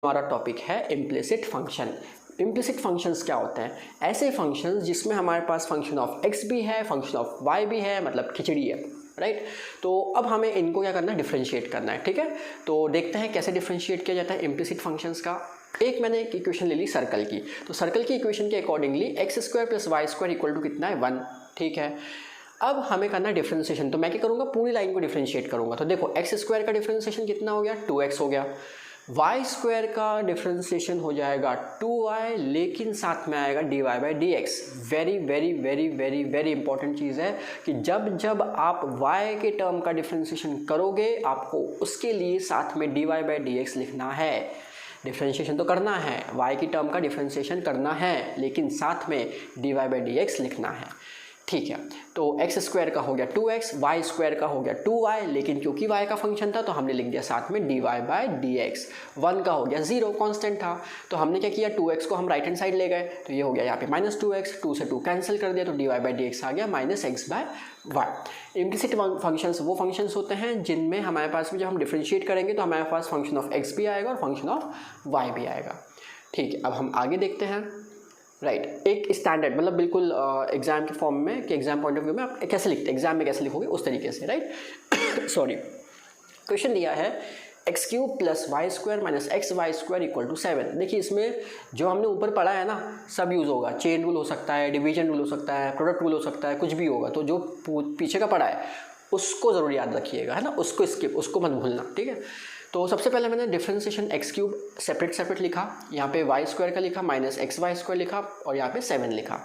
हमारा टॉपिक है implicit function. Implicit functions क्या होते हैं? ऐसे फंक्शंस जिसमें हमारे पास फंक्शन ऑफ x भी है, फंक्शन ऑफ y भी है, मतलब खिचड़ी है, राइट। तो अब हमें इनको क्या करना है, डिफ्रेंशिएट करना है, ठीक है। तो देखते हैं कैसे डिफ्रेंशिएट किया जाता है इम्प्लिसिट फंक्शंस का। एक मैंने एक इक्वेशन ले ली सर्कल की, तो सर्कल की इक्वेशन के accordingly x square plus y square equal to कितना है, 1, ठीक है। अब हमें करना है डिफ्रेंशिएशन, तो मैं क्या करूँगा, पूरी लाइन को डिफ्रेंशिएट करूँगा। तो देखो एक्स स्क्वायर का डिफ्रेंशिएशन कितना हो गया, 2x हो गया। वाई स्क्वायर का डिफ्रेंशिएशन हो जाएगा 2y, लेकिन साथ में आएगा dy by d x. Very very very very very important चीज़ है कि जब जब आप y के टर्म का डिफ्रेंशिएशन करोगे आपको उसके लिए साथ में dy बाई डी एक्स लिखना है। डिफ्रेंशिएशन तो करना है, y की टर्म का डिफ्रेंशिएशन करना है, लेकिन साथ में dy बाई डी एक्स लिखना है, ठीक है। तो एक्स स्क्वायर का हो गया 2x, वाई स्क्वायर का हो गया 2y, लेकिन क्योंकि y का फंक्शन था तो हमने लिख दिया साथ में dy बाई डी एक्स। 1 का हो गया 0, कांस्टेंट था, तो हमने क्या किया, 2x को हम राइट हैंड साइड ले गए, तो ये हो गया यहाँ पे -2x, 2 से 2 कैंसिल कर दिया, तो dy बाई डी एक्स आ गया -x by y. Implicit functions वो फंक्शंस होते हैं जिनमें हमारे पास में जब हम डिफ्रेंशिएट करेंगे तो हमारे पास फंक्शन ऑफ x भी आएगा और फंक्शन ऑफ y भी आएगा, ठीक है। अब हम आगे देखते हैं, राइट। एक स्टैंडर्ड मतलब बिल्कुल एग्जाम के फॉर्म में कि एग्जाम पॉइंट ऑफ व्यू में आप कैसे लिखते हैं, एग्जाम में कैसे लिखोगे उस तरीके से, राइट। सॉरी, क्वेश्चन दिया है x cube plus y square minus x y square equal to 7। देखिए इसमें जो हमने ऊपर पढ़ा है ना सब यूज़ होगा, चेन रूल हो सकता है, डिवीजन रूल हो सकता है, प्रोडक्ट रूल हो सकता है, कुछ भी होगा। तो जो पीछे का पढ़ा है उसको ज़रूर याद रखिएगा, है ना, उसको मत भूलना, ठीक है। तो सबसे पहले मैंने डिफ्रेंशिएशन एक्स क्यूब सेपरेट लिखा, यहाँ पे वाई स्क्वायर का लिखा, माइनस एक्स वाई स्क्वायर लिखा और यहाँ पे 7 लिखा।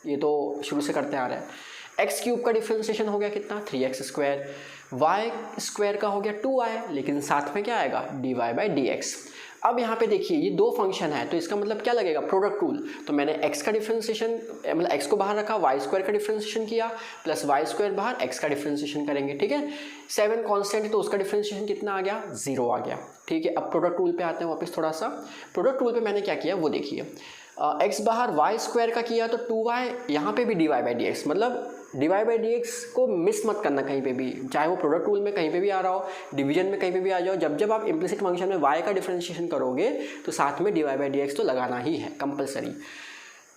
ये तो शुरू से करते आ रहे हैं। एक्स क्यूब का डिफ्रेंशिएशन हो गया कितना, 3x स्क्वायर। वाई स्क्वायर का हो गया 2y, लेकिन साथ में क्या आएगा, dy बाई डी एक्स। अब यहाँ पे देखिए ये दो फंक्शन है तो इसका मतलब क्या लगेगा, प्रोडक्ट रूल। तो मैंने x का डिफ्रेंशिएशन मतलब x को बाहर रखा, वाई स्क्वायर का डिफ्रेंशिएशन किया, प्लस वाई स्क्वायर बाहर, x का डिफ्रेंशिएशन करेंगे, ठीक है। 7 कांस्टेंट है तो उसका डिफ्रेंशिएशन कितना आ गया, 0 आ गया, ठीक है। अब प्रोडक्ट रूल पे आते हैं वापस थोड़ा सा। प्रोडक्ट रूल पे मैंने क्या किया वो देखिए, x बाहर वाई स्क्वायर का किया तो 2y, यहाँ पे भी dy बाई डी एक्स, मतलब dy बाई डी एक्स को मिस मत करना कहीं पे भी, चाहे वो प्रोडक्ट रूल में कहीं पे भी आ रहा हो, डिवीजन में कहीं पे भी आ जाओ। जब जब आप इम्प्लिसिट फंक्शन में y का डिफरेंशिएशन करोगे तो साथ में dy बाई डी एक्स तो लगाना ही है कंपलसरी।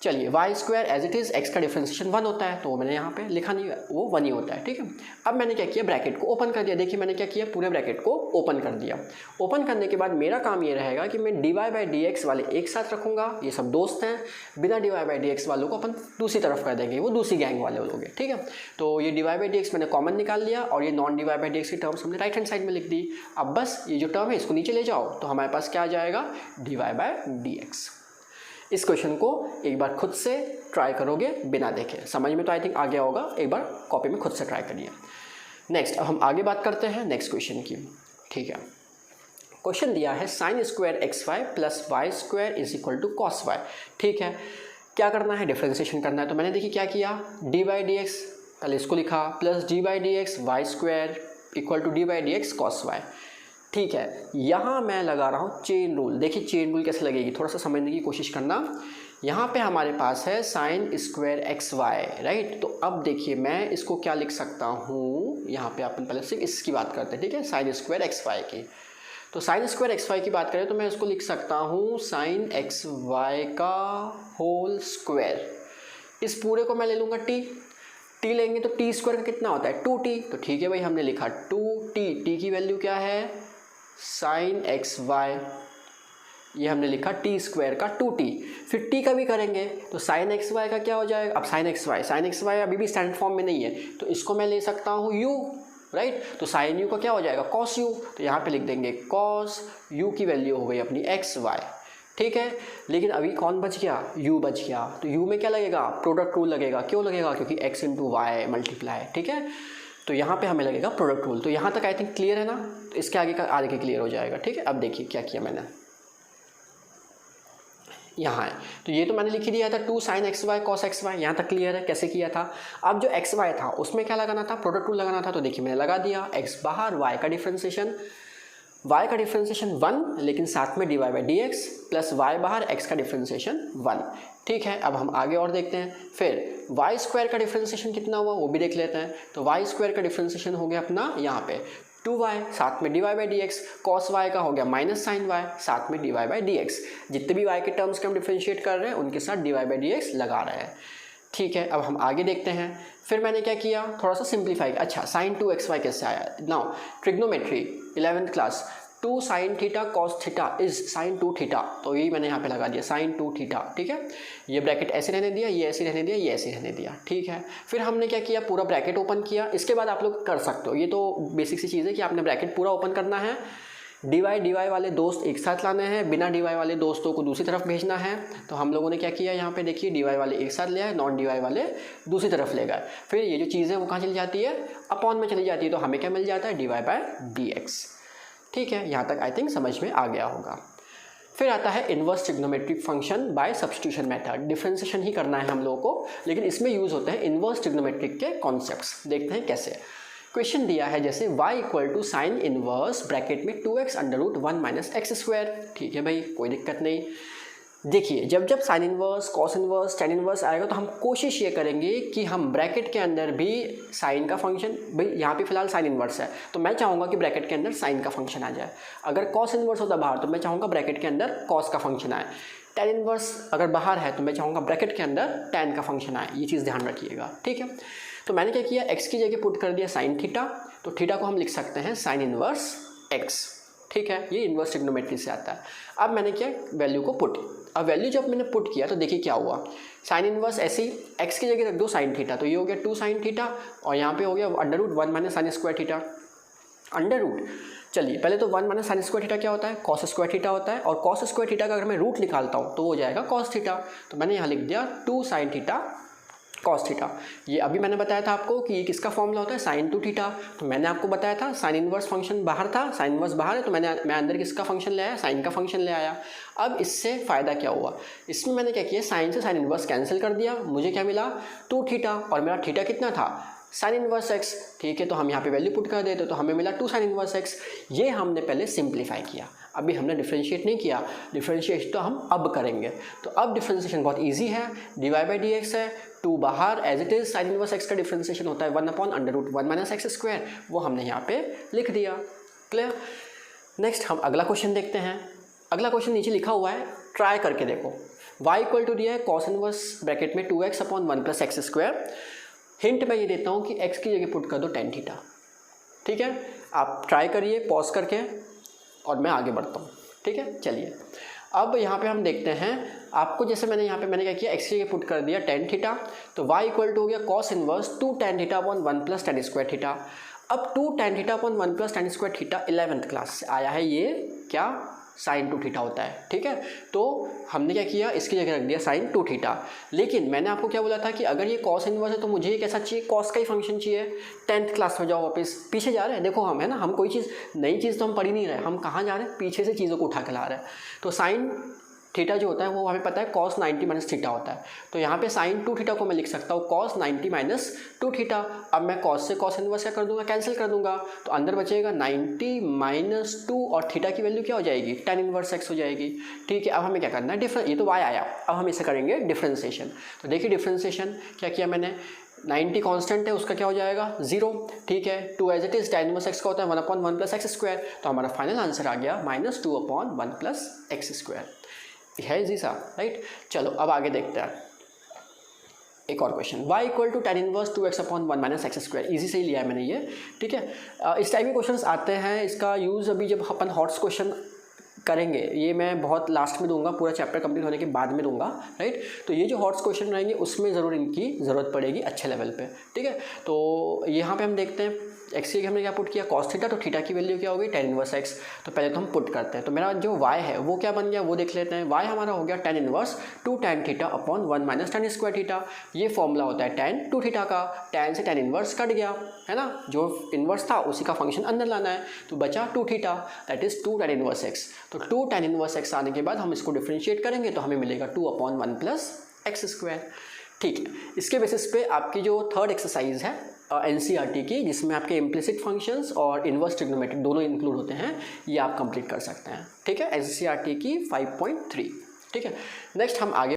चलिए y square as it is, x का डिफरेंशिएशन 1 होता है तो वो मैंने यहाँ पे लिखा नहीं, वो 1 ही होता है, ठीक है। अब मैंने क्या किया, ब्रैकेट को ओपन कर दिया। देखिए मैंने क्या किया, पूरे ब्रैकेट को ओपन कर दिया। ओपन करने के बाद मेरा काम ये रहेगा कि मैं dy बाई डी एक्स वाले एक साथ रखूँगा, ये सब दोस्त हैं, बिना dy बाई डी एक्स वालों को अपन दूसरी तरफ कर देंगे, वो दूसरी गैंग वाले लोग हैं, ठीक है। तो ये dy बाई डी एक्स मैंने कॉमन निकाल लिया और ये non dy by d x की टर्म्स हमने राइट हैंड साइड में लिख दी। अब बस ये जो टर्म है इसको नीचे ले जाओ तो हमारे पास क्या आ जाएगा, dy बाई डी एक्स। इस क्वेश्चन को एक बार खुद से ट्राई करोगे बिना देखे, समझ में तो आई थिंक आ गया होगा, एक बार कॉपी में खुद से ट्राई करिए। नेक्स्ट, अब हम आगे बात करते हैं नेक्स्ट क्वेश्चन की, ठीक है। क्वेश्चन दिया है sine square x y plus y square is equal to cos y, ठीक है। क्या करना है, डिफ्रेंशिएशन करना है। तो मैंने देखिए क्या किया, डी बाई डी एक्स, पहले इसको लिखा, plus d by d x y square equal to d by d x cos y, ठीक है। यहाँ मैं लगा रहा हूँ चेन रूल। देखिए चेन रूल कैसे लगेगी, थोड़ा सा समझने की कोशिश करना। यहाँ पे हमारे पास है sine square x y, right. तो अब देखिए मैं इसको क्या लिख सकता हूँ, यहाँ पे अपन पहले सिर्फ इसकी बात करते हैं, ठीक है, साइन स्क्वायर एक्स वाई की। तो साइन स्क्वायर एक्स वाई की बात करें तो मैं इसको लिख सकता हूँ साइन एक्स वाई का होल स्क्वायर। इस पूरे को मैं ले लूँगा टी लेंगे तो टी स्क्वायर का कितना होता है, 2t। तो ठीक है भाई, हमने लिखा 2t, टी की वैल्यू क्या है, साइन एक्स वाई, ये हमने लिखा टी स्क्वायर का 2t। फिर t का भी करेंगे तो साइन एक्स वाई का क्या हो जाएगा, अब साइन एक्स वाई अभी भी स्टैंडर्ड फॉर्म में नहीं है तो इसको मैं ले सकता हूँ u, राइट। तो साइन u का क्या हो जाएगा, कॉस u। तो यहाँ पे लिख देंगे कॉस u की वैल्यू हो गई अपनी एक्स वाई, ठीक है। लेकिन अभी कौन बच गया, u बच गया। तो u में क्या लगेगा, प्रोडक्ट रूल लगेगा। क्यों लगेगा, क्योंकि x इंटू वाई मल्टीप्लाई, ठीक है। तो यहाँ पे हमें लगेगा प्रोडक्ट रूल। तो यहाँ तक आई थिंक क्लियर है ना, तो इसके आगे का आगे क्लियर हो जाएगा, ठीक है। अब देखिए क्या किया मैंने, यहाँ है तो ये तो मैंने लिख ही दिया था 2 sine x y cos x y, यहाँ तक क्लियर है कैसे किया था। अब जो एक्स वाई था उसमें क्या लगाना था, प्रोडक्ट रूल लगाना था। तो देखिए मैंने लगा दिया, एक्स बाहर, वाई का डिफ्रेंशिएशन 1, लेकिन साथ में dy by d x, plus y बाहर, एक्स का डिफ्रेंशिएशन 1, ठीक है। अब हम आगे और देखते हैं। फिर वाई स्क्वायर का डिफ्रेंशिएशन कितना हुआ वो भी देख लेते हैं। तो वाई स्क्वायर का डिफ्रेंशिएशन हो गया अपना यहाँ पे 2y साथ में dy by d x, cos y का हो गया माइनस साइन वाई साथ में dy बाई डी एक्स। जितने भी y के टर्म्स के हम डिफ्रेंशिएट कर रहे हैं उनके साथ dy बाई डी एक्स लगा रहे हैं। ठीक है, अब हम आगे देखते हैं। फिर मैंने क्या किया, थोड़ा सा सिंप्लीफाई। अच्छा, साइन 2xy कैसे आया? Now trigonometry 11th class, 2 sine theta cos theta is sine 2 theta, तो यही मैंने यहाँ पे लगा दिया साइन 2 थीटा। ठीक है, ये ब्रैकेट ऐसे रहने दिया, ये ऐसे रहने दिया, ये ऐसे रहने दिया। ठीक है, फिर हमने क्या किया, पूरा ब्रैकेट ओपन किया। इसके बाद आप लोग कर सकते हो, ये तो बेसिक सी चीज़ है कि आपने ब्रैकेट पूरा ओपन करना है। dy वाले दोस्त एक साथ लाने हैं, बिना dy वाले दोस्तों को दूसरी तरफ भेजना है। तो हम लोगों ने क्या किया, यहाँ पे देखिए dy वाले एक साथ ले आए, नॉन dy वाले दूसरी तरफ ले गए। फिर ये जो चीज़ है वो कहाँ चली जाती है, अपॉन में चली जाती है। तो हमें क्या मिल जाता है, dy बाई डी एक्स। ठीक है, यहाँ तक आई थिंक समझ में आ गया होगा। फिर आता है inverse trigonometric function by substitution method. Differentiation ही करना है हम लोगों को, लेकिन इसमें यूज़ होते हैं इन्वर्स ट्रिग्नोमेट्रिक के कॉन्सेप्ट्स। देखते हैं कैसे। क्वेश्चन दिया है जैसे y equal to sine inverse bracket में 2x under root 1 minus x square. ठीक है भाई, कोई दिक्कत नहीं। देखिए, जब जब sine inverse, cos inverse, tan inverse आएगा तो हम कोशिश ये करेंगे कि हम ब्रैकेट के अंदर भी साइन का फंक्शन, भाई यहाँ पे फिलहाल साइन इनवर्स है तो मैं चाहूँगा कि ब्रैकेट के अंदर साइन का फंक्शन आ जाए। अगर कॉस इनवर्स होता बाहर तो मैं चाहूँगा ब्रैकेट के अंदर कॉस का फंक्शन आए। टेन इनवर्स अगर बाहर है तो मैं चाहूँगा ब्रैकेट के अंदर टेन का फंक्शन आए। ये चीज़ ध्यान रखिएगा। ठीक है, तो मैंने क्या किया, x की जगह पुट कर दिया साइन थीटा, तो थीटा को हम लिख सकते हैं साइन इनवर्स x। ठीक है, ये इन्वर्स ट्रिग्नोमेट्री से आता है। अब मैंने क्या, वैल्यू को पुट। अब वैल्यू जब मैंने पुट किया तो देखिए क्या हुआ, साइन इनवर्स ऐसे ही x की जगह रख दो साइन थीटा, तो ये हो गया 2 साइन थीटा और यहाँ पे हो गया under root 1 minus sine square theta. Under root, चलिए पहले तो 1 माइनस साइन स्क्वायर थीटा क्या होता है, कॉस स्क्वायर थीटा होता है। और कॉस स्क्वायर थीटा का अगर मैं रूट निकालता हूँ तो वो हो जाएगा कॉस थीटा। तो मैंने यहाँ लिख दिया 2 साइन थीटा कॉस थीटा। ये अभी मैंने बताया था आपको कि ये किसका फॉर्मूला होता है, साइन 2 थीटा। तो मैंने आपको बताया था साइन इनवर्स फंक्शन बाहर था, साइन इनवर्स बाहर है, तो मैं अंदर किसका फंक्शन ले आया, साइन का फंक्शन ले आया। अब इससे फ़ायदा क्या हुआ, इसमें मैंने क्या किया, साइन से साइन इनवर्स कैंसिल कर दिया, मुझे क्या मिला 2 थीटा, और मेरा थीटा कितना था, साइन इनवर्स एक्स। ठीक है, तो हम यहाँ पे वैल्यू पुट कर देते तो हमें मिला 2 साइन इनवर्स एक्स। ये हमने पहले सिंप्लीफाई किया, अभी हमने डिफ्रेंशिएट नहीं किया, डिफ्रेंशिएट तो हम अब करेंगे। तो अब डिफ्रेंशिएशन बहुत इजी है, d y by d x है, 2 बाहर as it is, sine inverse x का डिफ्रेंशिएशन होता है 1 upon under root 1 minus x square, वो हमने यहाँ पे लिख दिया। क्लियर। नेक्स्ट हम अगला क्वेश्चन देखते हैं। अगला क्वेश्चन नीचे लिखा हुआ है, ट्राई करके देखो। y इक्वल टू दिया है कॉस इनवर्स ब्रैकेट में 2x upon 1 plus x square. Hint मैं ये देता हूँ कि x की जगह पुट कर दो टेन थीटा। ठीक है, आप ट्राई करिए पॉज करके और मैं आगे बढ़ता हूँ। ठीक है, चलिए अब यहाँ पे हम देखते हैं आपको, जैसे मैंने यहाँ पे मैंने क्या किया, x की जगह पुट कर दिया टेन थीटा, तो y इक्वल टू हो गया cos inverse 2 tan theta upon 1 plus ten square theta. अब 2 tan theta upon 1 plus ten square theta 11th class से आया है, ये क्या साइन 2 थीटा होता है। ठीक है, तो हमने क्या किया, इसकी जगह रख दिया साइन 2 थीटा। लेकिन मैंने आपको क्या बोला था कि अगर ये कॉस इनवर्स है तो मुझे ये कैसा चाहिए, कॉस का ही फंक्शन चाहिए। 10th क्लास में जाओ वापस, पीछे जा रहे हैं, देखो हम है ना, हम कोई चीज़ नई चीज़ तो हम पढ़ ही नहीं रहे, हम कहाँ जा रहे हैं, पीछे से चीज़ों को उठा के ला रहे हैं। तो साइन थीटा जो होता है वो हमें पता है कॉस 90 माइनस थीटा होता है, तो यहाँ पे साइन 2 थीटा को मैं लिख सकता हूँ कॉस 90 माइनस 2 थीटा। अब मैं कॉस से कॉस इनवर्स क्या कर दूंगा, कैंसिल कर दूंगा, तो अंदर बचेगा 90 माइनस 2 और थीटा की वैल्यू क्या हो जाएगी, टेन इनवर्स एक्स हो जाएगी। ठीक है, अब हमें क्या करना है, ये तो y आया, अब हम इसे करेंगे डिफ्रेंशिएशन। तो देखिए डिफ्रेंशिएशन क्या किया मैंने, 90 कांस्टेंट है उसका क्या हो जाएगा 0। ठीक है, 2 as it is tan inverse x का होता है 1 अपॉन 1 प्लस एक्स स्क्वायर, तो हमारा फाइनल आंसर आ गया -2 अपॉन 1 प्लस एक्स स्क्वायर। है इजी सा, राइट। चलो अब आगे देखते हैं एक और question, y equal to tan inverse 2x upon 1 minus x square. Easy से ही लिया है मैंने ये। ठीक है, इस टाइप के क्वेश्चंस आते हैं, इसका यूज़ अभी जब अपन हॉट्स क्वेश्चन करेंगे, ये मैं बहुत लास्ट में दूंगा, पूरा चैप्टर कंप्लीट होने के बाद में दूंगा, राइट। तो ये जो हॉट्स क्वेश्चन रहेंगे उसमें ज़रूर इनकी ज़रूरत पड़ेगी अच्छे लेवल पे। ठीक है, तो यहाँ पे हम देखते हैं एक्स की हमने क्या पुट किया कॉस थीटा, तो थीटा की वैल्यू क्या होगी टेन इनवर्स एक्स। तो पहले तो हम पुट करते हैं, तो मेरा जो y है वो क्या बन गया वो देख लेते हैं। y हमारा हो गया tan inverse 2 tan theta upon 1 minus ten square theta. ये फॉर्मूला होता है टेन 2 थीटा का, टेन से टेन इनवर्स कट गया है ना, जो इनवर्स था उसी का फंक्शन अंदर लाना है, तो बचा 2 theta that is 2 ten inverse x. तो 2 टेन इनवर्स एक्स आने के बाद हम इसको डिफ्रेंशिएट करेंगे तो हमें मिलेगा 2 अपॉन 1 प्लस एक्स स्क्वायर। ठीक है, इसके बेसिस पे आपकी जो थर्ड एक्सरसाइज है एनसीईआरटी की, जिसमें आपके इम्प्लिसिट फंक्शंस और इन्वर्स ट्रिग्नोमेट्रिक दोनों इंक्लूड होते हैं, ये आप कंप्लीट कर सकते हैं। ठीक है, एनसीईआरटी की 5.3। ठीक है, नेक्स्ट हम आगे